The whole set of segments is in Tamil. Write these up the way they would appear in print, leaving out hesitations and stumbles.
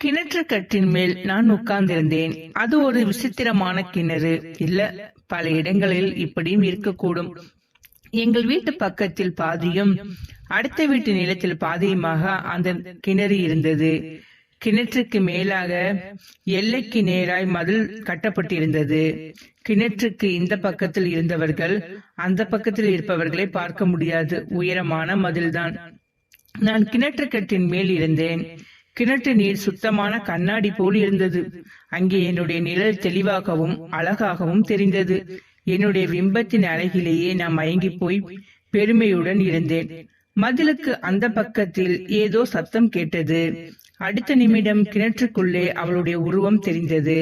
கிணற்று கட்டின் மேல் நான் உட்கார்ந்திருந்தேன். அது ஒரு விசித்திரமான கிணறு. இல்ல, பல இடங்களில் இப்படியும் இருக்கக்கூடும். எங்கள் வீட்டு பக்கத்தில் பாதியும் அடுத்த வீட்டு நிலத்தில் பாதியுமாக அந்த கிணறு இருந்தது. கிணற்றுக்கு மேலாக எல்லைக்கு நேராய் மதில் கட்டப்பட்டிருந்தது. கிணற்றுக்கு இந்த பக்கத்தில் இருந்தவர்கள் அந்த பக்கத்தில் இருப்பவர்களை பார்க்க முடியாது. உயரமான மதில்தான். நான் கிணற்று கட்டின் மேல் இருந்தேன். கிணற்று நீர் சுத்தமான கண்ணாடி போல் இருந்தது. அங்கே என்னுடைய நிழல் தெளிவாகவும் அழகாகவும் தெரிந்தது. என்னுடைய பிம்பத்தின் அழகிலேயே நான் மயங்கி போய் பெருமையுடன் இருந்தேன். மதிலுக்கு அந்த பக்கத்தில் ஏதோ சத்தம் கேட்டது. அடுத்த நிமிடம் கிணற்றுக்குள்ளே அவளுடைய உருவம் தெரிந்தது.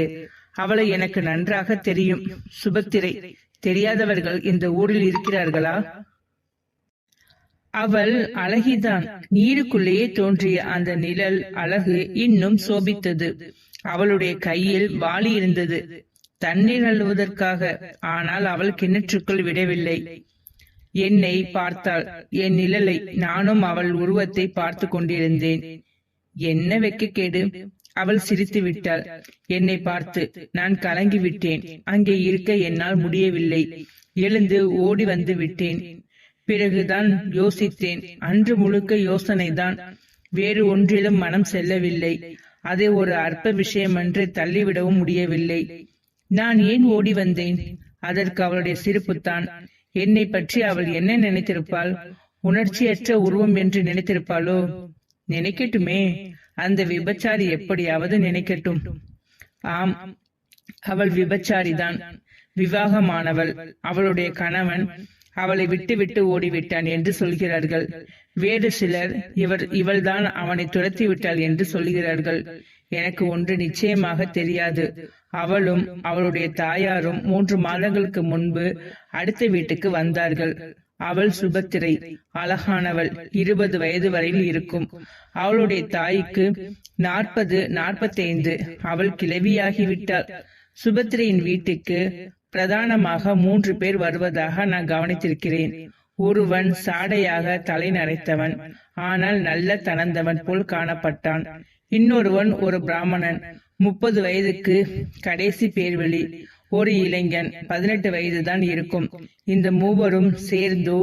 அவளை எனக்கு நன்றாக தெரியும். சுபத்திரை. தெரியாதவர்கள் இந்த ஊரில் இருக்கிறார்களா? அவள் அழகிதான். நீருக்குள்ளேயே தோன்றிய அந்த நிழல் அழகு இன்னும் சோபித்தது. அவளுடைய கையில் வாளி இருந்தது, தண்ணீர் அள்ளுவதற்காக. ஆனால் அவள் கிணற்றுக்குள் விடவில்லை. என்னை பார்த்தாள், என் நிழலை. நானும் அவள் உருவத்தை பார்த்து கொண்டிருந்தேன். என்ன வெட்கக்கேடு! அவள் சிரித்து விட்டாள் என்னை பார்த்து. நான் கலங்கி விட்டேன். அங்கே இருக்க என்னால் முடியவில்லை. எழுந்து ஓடி வந்து விட்டேன். பிறகுதான் யோசித்தேன். அன்று முழுக்க யோசனைதான். வேறு ஒன்றிலும் மனம் செல்லவில்லை. அதை ஒரு அற்ப விஷயமென்று தள்ளிவிடவும் முடியவில்லை. நான் ஏன் ஓடி வந்தேன்? அதற்கு அவளுடைய சிரிப்புத்தான். என்னை பற்றி அவள் என்ன நினைத்திருப்பாள்? உணர்ச்சியற்ற உருவம் என்று நினைத்திருப்பாளோ? நினைக்கட்டுமே. அந்த விபச்சாரி எப்படியாவது நினைக்கட்டும். ஆம், அவள் விபச்சாரிதான். விவாகமானவள். அவளுடைய கணவன் அவளை விட்டு விட்டு ஓடிவிட்டான் என்று சொல்கிறார்கள். வேறு சிலர் இவள்தான் அவனை துரத்தி விட்டாள் என்று சொல்கிறார்கள். எனக்கு ஒன்று நிச்சயமாக தெரியாது. அவளும் அவளுடைய தாயாரும் 3 மாதங்களுக்கு முன்பு அடுத்த வீட்டுக்கு வந்தார்கள். அவள் சுபத்திரை. அழகானவள். 20 வயது வரையில் இருக்கும். அவளுடைய தாய்க்கு 40-45. அவள் கிழவியாகிவிட்டாள். சுபத்திரையின் வீட்டுக்கு பிரதானமாக 3 பேர் வருவதாக நான் கவனித்திருக்கிறேன். ஒருவன் சாடையாக தலை நரைத்தவன், ஆனால் நல்ல தனந்தவன் போல் காணப்பட்டான். இன்னொருவன் ஒரு பிராமணன், 30 வயதுக்கு கடைசி பேர்வழி. ஒரு இளைஞன், 18 வயதுதான் இருக்கும். இந்த மூவரும் சேர்ந்தோ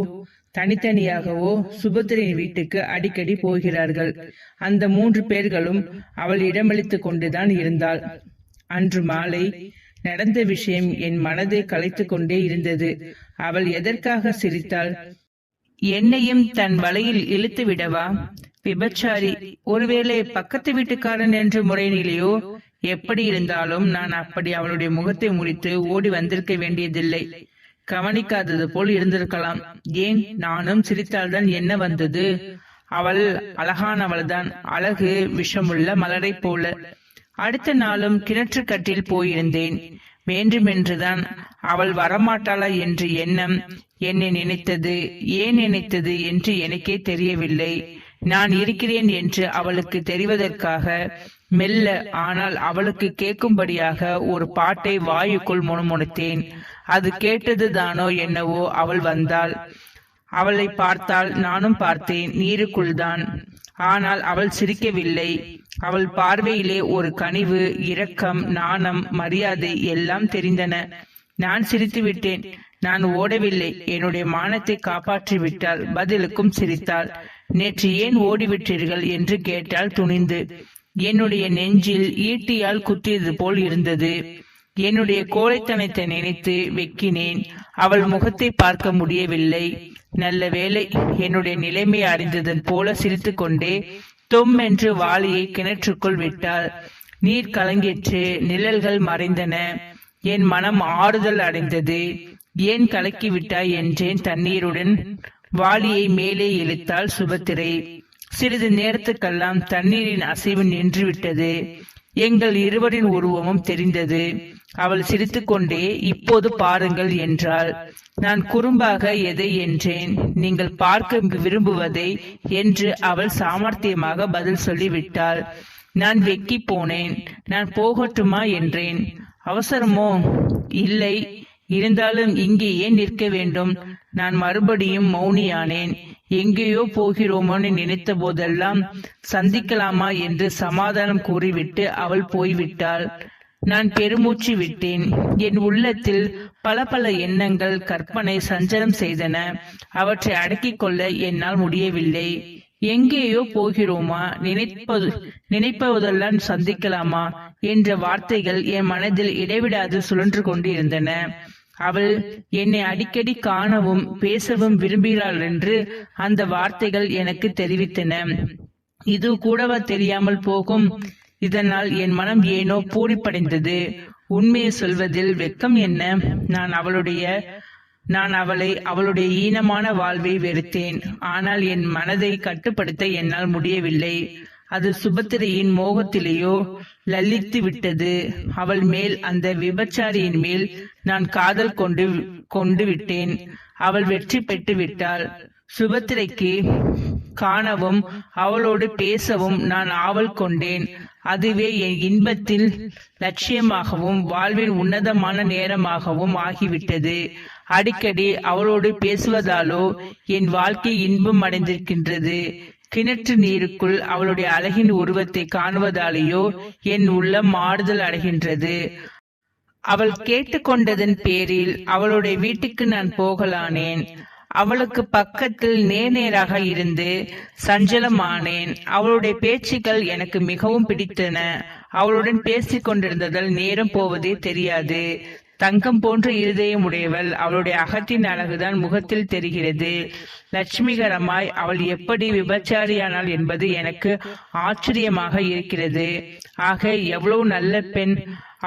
தனித்தனியாகவோ சுபத்திரையின் வீட்டுக்கு அடிக்கடி போகிறார்கள். அந்த 3 பேர்களும் அவள் இடமளித்துக் கொண்டுதான் இருந்தாள். அன்று மாலை நடந்த விஷயம் என் மனதை கலைத்துக் கொண்டே இருந்தது. அவள் எதற்காக சிரித்தாள்? என்னையும் தன் வலையில் இழுத்து விடவா? விபச்சாரி. ஒருவேளை பக்கத்து வீட்டுக்காரன் என்ற முறையிலேயோ? எப்படி இருந்தாலும் நான் அப்படி அவளுடைய முகத்தை முறித்து ஓடி வந்திருக்க வேண்டியதில்லை. கவனிக்காதது போல் இருந்திருக்கலாம். ஏன், நானும் சிரித்தால்தான் என்ன வந்தது? அவள் அழகானவள்தான். அழகு விஷமுள்ள மலரை போல. அடுத்த நாளும் கிணற்று கட்டில் போயிருந்தேன். வேண்டுமென்றுதான் அவள் வரமாட்டாளா என்ற எண்ணம் என்னை நினைத்தது. ஏன் நினைத்தது என்று எனக்கே தெரியவில்லை. நான் இருக்கிறேன் என்று அவளுக்கு தெரிவதற்காக மெல்ல, ஆனால் அவளுக்கு கேட்கும்படியாக ஒரு பாட்டை வாயுக்குள் முணுமுணுத்தேன். அது கேட்டதுதானோ என்னவோ, அவள் வந்தாள். அவளை பார்த்தாள். நானும் பார்த்தேன். நீருக்குள் தான். ஆனால் அவள் சிரிக்கவில்லை. அவள் பார்வையிலே ஒரு கனிவு, இரக்கம், நாணம், மரியாதை எல்லாம் தெரிந்தன. நான் சிரித்து விட்டேன். நான் ஓடவில்லை. என்னுடைய மானத்தை காப்பாற்றி விட்டாள். பதிலுக்கும் சிரித்தாள். நேற்று ஏன் ஓடிவிட்டீர்கள் என்று கேட்டாள் துணிந்து. என்னுடைய நெஞ்சில் ஈட்டியால் குத்தியது போல் இருந்தது. என்னுடைய கோழைத்தனத்தை நினைத்து வெக்கினேன். அவள் முகத்தை பார்க்க முடியவில்லை. நல்ல வேளை. என்னுடைய நிலைமை அறிந்ததன் போல சிரித்து கொண்டே தொம்மென்று வாளியை கிணற்றுக்குள் விட்டாள். நீர் கலங்கிற்று. நிழல்கள் மறைந்தன. என் மனம் ஆறுதல் அடைந்தது. ஏன் கலக்கி விட்டாய் என்றேன் தண்ணீருடன். வாளியை மேலே இழுத்தாள் சுபத்திரை. சிறிது நேரத்துக்கெல்லாம் தண்ணீரின் அசைவு நின்று விட்டது. எங்கள் இருவரின் உருவமும் தெரிந்தது. அவள் சிரித்துக்கொண்டே, இப்போது பாருங்கள் என்றாள். நான் குறும்பாக எதை என்றேன். நீங்கள் பார்க்க விரும்புவதை என்று அவள் சாமர்த்தியமாக பதில் சொல்லிவிட்டாள். நான் வெக்கி போனேன். நான் போகட்டுமா என்றேன். அவசரமோ? இல்லை. இருந்தாலும் இங்கே ஏன் நிற்க வேண்டும்? நான் மறுபடியும் மௌனியானேன். எங்கேயோ போகிறோமோன்னு நினைத்த போதெல்லாம் சந்திக்கலாமா என்று சமாதானம் கூறிவிட்டு அவள் போய்விட்டாள். நான் பெருமூச்சு விட்டேன். என் உள்ளத்தில் பல பல எண்ணங்கள் கற்பனை சஞ்சலம் செய்தன. அவற்றை அடக்கிக் கொள்ள என்னால் முடியவில்லை. எங்கேயோ போகிறோமா, நினைப்பதெல்லாம் சந்திக்கலாமா என்ற வார்த்தைகள் என் மனதில் இடைவிடாது சுழன்று கொண்டிருந்தன. அவள் என்னை அடிக்கடி காணவும் பேசவும் விரும்புகிறாள் என்று அந்த வார்த்தைகள் எனக்கு தெரிவித்தன. இது கூடவா தெரியாமல் போகும்? இதனால் என் மனம் ஏனோ பூரிப்படைந்தது. உண்மையை சொல்வதில் வெட்கம் என்ன? நான் அவளுடைய ஈனமான வாழ்வை வெறுத்தேன். ஆனால் என் மனதை கட்டுப்படுத்த என்னால் முடியவில்லை. அது சுபத்திரையின் மோகத்திலேயோ லலித்து விட்டது. அவள் மேல், அந்த விபச்சாரியின் மேல் நான் காதல் கொண்டு விட்டேன். அவள் வெற்றி பெற்று விட்டாள். சுபத்திரைக்கு காணவும் அவளோடு பேசவும் நான் ஆவல் கொண்டேன். அதுவே என் இன்பத்தில் லட்சியமாகவும் வாழ்வின் உன்னதமான நேரமாகவும் ஆகிவிட்டது. அடிக்கடி அவளோடு பேசுவதாலோ என் வாழ்க்கை இன்பம் அடைந்திருக்கின்றது. கிணற்று நீருக்குள் அவளுடைய அழகின் உருவத்தை காணுவதாலேயோ என் உள்ளம் மாறுதல் அடைகின்றது. அவள் கேட்டுக்கொண்டதன் பேரில் அவளுடைய வீட்டுக்கு நான் போகலானேன். அவளுக்கு பக்கத்தில் நேராக இருந்து சஞ்சலமானேன். அவளுடைய பேச்சுக்கள் எனக்கு மிகவும் பிடித்தன. அவளுடன் பேசிக் கொண்டிருந்ததால் நேரம் போவதே தெரியாது. தங்கம் போன்ற இருதயம் உடையவள். அவளுடைய அகத்தின் அழகுதான் முகத்தில் தெரிகிறது. லட்சுமிகரமாய் அவள் எப்படி விபச்சாரியானாள் என்பது எனக்கு ஆச்சரியமாக இருக்கிறது. ஆக எவ்வளவு நல்ல பெண்!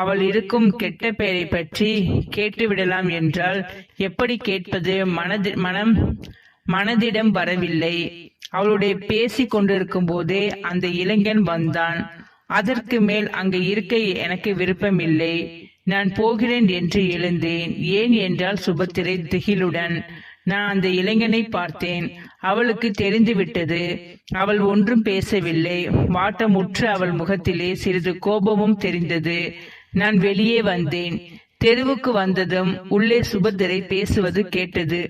அவள் இருக்கும் கெட்ட பெயரை பற்றி கேட்டுவிடலாம் என்றால் எப்படி கேட்பது? மனதிடம் வரவில்லை. அவளுடைய பேசிக் கொண்டிருக்கும் போதே அந்த இளைஞன் வந்தான். அதற்கு மேல் அங்கு இருக்க எனக்கு விருப்பமில்லை. நான் போகிறேன் என்று எழுந்தேன். ஏன் என்றால் சுபத்திரை திகிலுடன். நான் அந்த இளைஞனை பார்த்தேன். அவளுக்கு தெரிந்துவிட்டது. அவள் ஒன்றும் பேசவில்லை. வாட்டமுற்ற அவள் முகத்திலே சிறிது கோபமும் தெரிந்தது. நான் வெளியே வந்தேன். தெருவுக்கு வந்ததும் உள்ளே சுபத்திரை பேசுவது கேட்டது.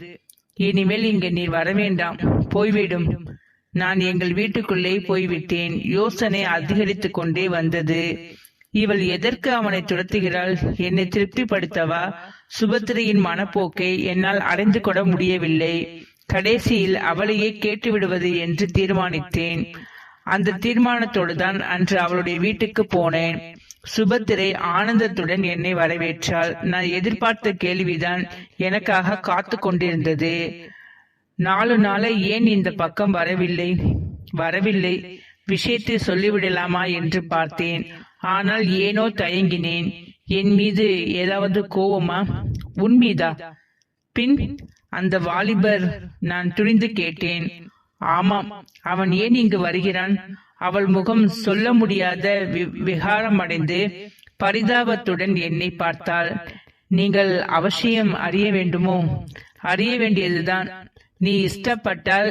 இனிமேல் இங்கு நீ வரவேண்டாம், போய்விடும். நான் எங்கள் வீட்டுக்குள்ளே போய்விட்டேன். யோசனை அதிகரித்து கொண்டே வந்தது. இவள் எதற்கு அவனை துரத்துகிறாள்? என்னை திருப்திப்படுத்தவா? சுபத்திரையின் மனப்போக்கை என்னால் அடைந்து கொள்ள முடியவில்லை. கடைசியில் அவளையே கேட்டுவிடுவது என்று தீர்மானித்தேன். அந்த தீர்மானத்தோடு தான் அன்று அவளுடைய வீட்டுக்கு போனேன். சுபத்திரை ஆனந்தத்துடன் என்னை வரவேற்றாள். நான் எதிர்பார்த்த கேள்விதான் எனக்காக காத்து கொண்டிருந்தது. 4 நாளை ஏன் இந்த பக்கம் வரவில்லை விஷயத்தை சொல்லிவிடலாமா என்று பார்த்தேன். ஆனால் ஏனோ தயங்கினேன். என் மீது ஏதாவது கோவமா? உன் மீதா? பின் அந்த வாலிபர்? நான் துணிந்து கேட்டேன். ஆமாம். அவன் ஏன் இங்கு வருகிறான்? அவள் முகம் சொல்ல முடியாத விகாரம் அடைந்து பரிதாபத்துடன் என்னை பார்த்தாள். நீங்கள் அவசியம் அறிய வேண்டுமோ? அறிய வேண்டியதுதான். நீ இஷ்டப்பட்டால்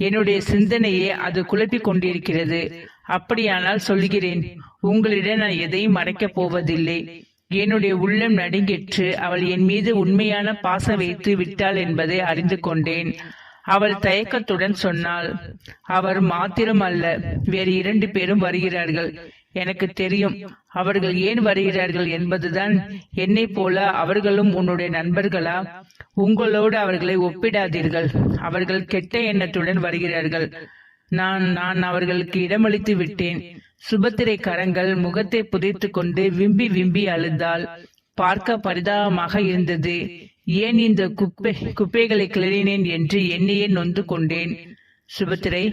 என்னுடைய சிந்தனையே அது குழப்பிக் கொண்டிருக்கிறது. அப்படியானால் சொல்கிறேன். உங்களிடம் நான் எதையும் மறைக்கப் போவதில்லை. என்னுடைய உள்ளம் நடுங்கிற்று. அவள் என் மீது உண்மையான பாசம் வைத்து விட்டாள் என்பதை அறிந்து கொண்டேன். அவள் தயக்கத்துடன் சொன்னாள், அவர் மாத்திரம் அல்ல, வேறு 2 பேரும் வருகிறார்கள். எனக்கு தெரியும். அவர்கள் ஏன் வருகிறார்கள் என்பதுதான். என்னை போல அவர்களும் உன்னுடைய நண்பர்களா? உங்களோடு அவர்களை ஒப்பிடாதீர்கள். அவர்கள் கெட்ட எண்ணத்துடன் வருகிறார்கள். நான் அவர்களுக்கு இடமளித்து விட்டேன். சுபத்திரை கரங்கள் முகத்தை புதைத்து கொண்டு விம்பி விம்பி அழுதாள். பார்க்க பரிதாபமாக இருந்தது. ஏன் இந்த குப்பைகளை கிளறினேன் என்று என்னையே நொந்து கொண்டேன். சுபத்திரை,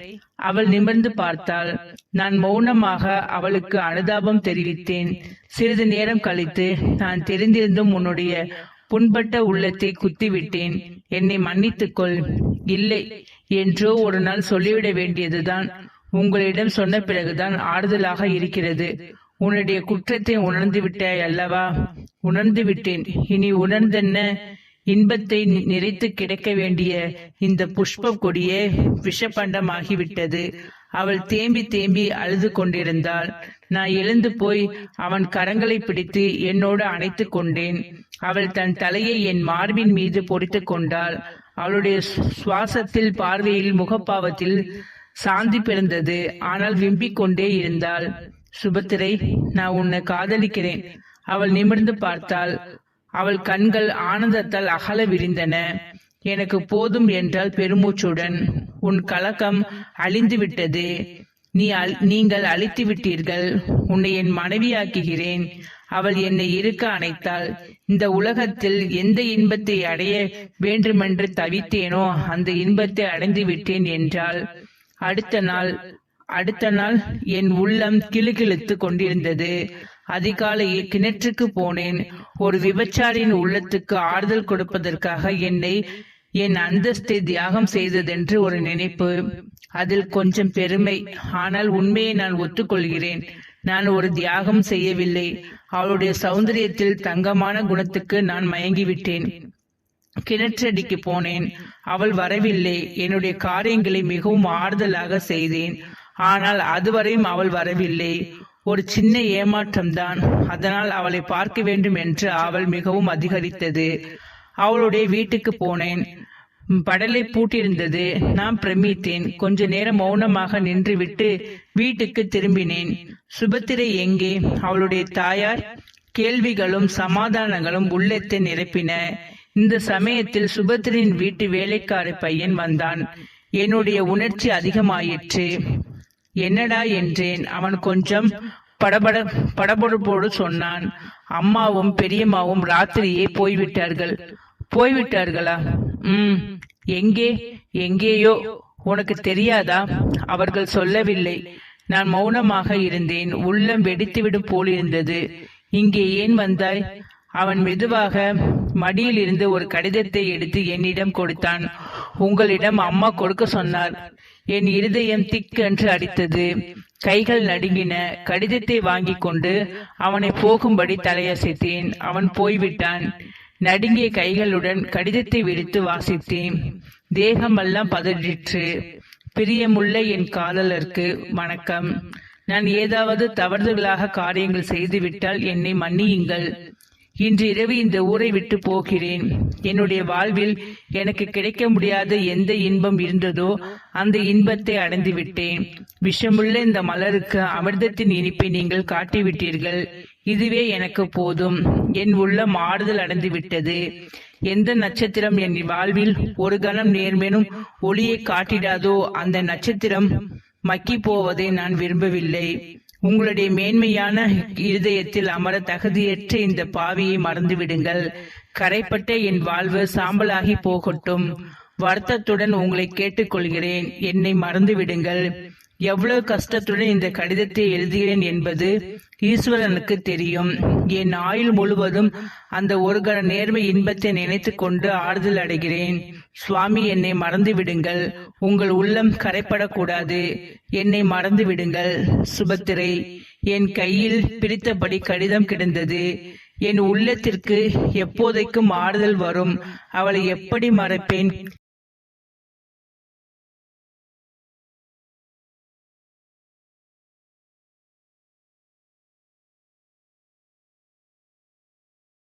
அவள் நிமிர்ந்து பார்த்தாள். நான் மௌனமாக அவளுக்கு அனுதாபம் தெரிவித்தேன். சிறிது நேரம் கழித்து, நான் தெரிந்திருந்தும் உன்னுடைய புண்பட்ட உள்ளத்தை குத்திவிட்டேன். என்னை மன்னித்துக்கொள். இல்லை, என்றோ ஒரு நாள் சொல்லிவிட வேண்டியதுதான். உங்களிடம் சொன்ன பிறகுதான் ஆறுதலாக இருக்கிறது. உன்னுடைய குற்றத்தை உணர்ந்து விட்டாய் அல்லவா? உணர்ந்து விட்டேன். இனி உணர்ந்தென்ன? இன்பத்தை நிறைத்து கிடைக்க வேண்டிய இந்த புஷ்ப கொடியே விஷப்பண்டமாகிவிட்டது. அவள் தேம்பி தேம்பி அழுது கொண்டிருந்தாள். நான் எழுந்து போய் அவன் கரங்களை பிடித்து என்னோடு அணைத்து கொண்டேன். அவள் தன் தலையை என் மார்பின் மீது பொறித்து கொண்டாள். அவளுடைய சுவாசத்தில், பார்வையில், முகப்பாவத்தில் சாந்தி பிறந்தது. ஆனால் விம்பிக் கொண்டே இருந்தாள். சுபத்திரை, நான் உன்னை காதலிக்கிறேன். அவள் நிமிர்ந்து பார்த்தாள். அவள் கண்கள் ஆனந்தத்தால் அகல விரிந்தன. எனக்கு போதும் என்றால் பெருமூச்சுடன். உன் கலக்கம் அழிந்து விட்டது. நீங்கள் அழித்து விட்டீர்கள். உன்னை என் மனைவியாக்குகிறேன். அவள் என்னை இருக்க அணைத்தாள். இந்த உலகத்தில் எந்த இன்பத்தை அடைய வேண்டுமென்று தவித்தேனோ அந்த இன்பத்தை அடைந்து விட்டேன் என்றாள். அடுத்த நாள் என் உள்ளம் கிளுகிழுத்து கொண்டிருந்தது. அதிகாலையில் கிணற்றுக்கு போனேன். ஒரு விபச்சாரின் உள்ளத்துக்கு ஆறுதல் கொடுப்பதற்காக என்னை என் அந்தஸ்தை தியாகம் செய்ததென்று ஒரு நினைப்பு. அதில் கொஞ்சம் பெருமை. ஆனால் உண்மையை நான் ஒத்துக்கொள்கிறேன். நான் ஒரு தியாகம் செய்யவில்லை. அவளுடைய சௌந்தரியத்தில், தங்கமான குணத்துக்கு நான் மயங்கிவிட்டேன். கிணற்றடிக்கு போனேன். அவள் வரவில்லை. என்னுடைய காரியங்களை மிகவும் ஆறுதலாக செய்தேன். ஆனால் அதுவரையும் அவள் வரவில்லை. ஒரு சின்ன ஏமாற்றம்தான். அதனால் அவளை பார்க்க வேண்டும் என்று அவள் மிகவும் அதிகரித்தது. அவளுடைய வீட்டுக்கு போனேன். படலை பூட்டியிருந்தது. நான் பிரமித்தேன். கொஞ்ச நேரம் மௌனமாக நின்றுவிட்டு வீட்டுக்கு திரும்பினேன். சுபத்திரை எங்கே? அவளுடைய தாயார்? கேள்விகளும் சமாதானங்களும் உள்ளத்தை நிரப்பின. இந்த சமயத்தில் சுபத்திரின் வீட்டு வேலைக்கார பையன் வந்தான். என்னுடைய உணர்ச்சி அதிகமாயிற்று. என்னடா என்றேன். அவன் கொஞ்சம் படபடப்போடு சொன்னான். அம்மாவும் பெரியம்மாவும் ராத்திரியே போய்விட்டார்கள். போய்விட்டார்களா? எங்கேயோ. உனக்கு தெரியாதா? அவர்கள் சொல்லவில்லை. நான் மௌனமாக இருந்தேன். உள்ளம் வெடித்துவிடும் போலிருந்தது. இங்கே ஏன் வந்தாய்? அவன் மெதுவாக மடியில் இருந்து ஒரு கடிதத்தை எடுத்து என்னிடம் கொடுத்தான். உங்களிடம் அம்மா கொடுக்க சொன்னார். என் இருதயம் திக்கென்று அடித்தது. கைகள் நடுங்கின. கடிதத்தை வாங்கி கொண்டு அவனை போகும்படி தலையசைத்தேன். அவன் போய்விட்டான். நடுங்கிய கைகளுடன் கடிதத்தை விரித்து வாசித்தேன். தேகமெல்லாம் பதறிற்று. பிரியமுள்ள என் காதலருக்கு வணக்கம். நான் ஏதாவது தவறுதலாக காரியங்கள் செய்துவிட்டால் என்னை மன்னியுங்கள். இன்று இரவு இந்த ஊரை விட்டு போகிறேன். என்னுடைய வாழ்வில் எனக்கு கிடைக்க முடியாத எந்த இன்பம் இருந்ததோ அந்த இன்பத்தை அடைந்து விட்டேன். விஷமுள்ள இந்த மலருக்கு அமிர்தத்தின் இனிப்பை நீங்கள் காட்டிவிட்டீர்கள். இதுவே எனக்கு போதும். என் உள்ளம் ஆறுதல் அடைந்து விட்டது. எந்த நட்சத்திரம் என் வாழ்வில் ஒரு கணம் நேர்மேனும் ஒளியை காட்டிடாதோ அந்த நட்சத்திரம் மக்கி போவதை நான் விரும்பவில்லை. உங்களுடைய மேன்மையான இருதயத்தில் அமர தகுதியற்ற இந்த பாவியை மறந்துவிடுங்கள். கரைப்பட்ட என் வாழ்வு சாம்பலாகி போகட்டும். வருத்தத்துடன் உங்களை கேட்டுக்கொள்கிறேன். என்னை மறந்துவிடுங்கள். எவ்வளவு கஷ்டத்துடன் இந்த கடிதத்தை எழுதுகிறேன் என்பது ஈஸ்வரனுக்கு தெரியும். என் ஆயுள் முழுவதும் அந்த ஒரு கண நேர்மை இன்பத்தை நினைத்து கொண்டு ஆறுதல் அடைகிறேன். சுவாமி, என்னை மறந்து விடுங்கள். உங்கள் உள்ளம் கரைப்படக்கூடாது. என்னை மறந்து விடுங்கள். சுபத்திரை. என் கையில் பிடித்தபடி கடிதம் கிடந்தது. என் உள்ளத்திற்கு எப்போதைக்கும் ஆறுதல் வரும். அவளை எப்படி மறப்பேன்?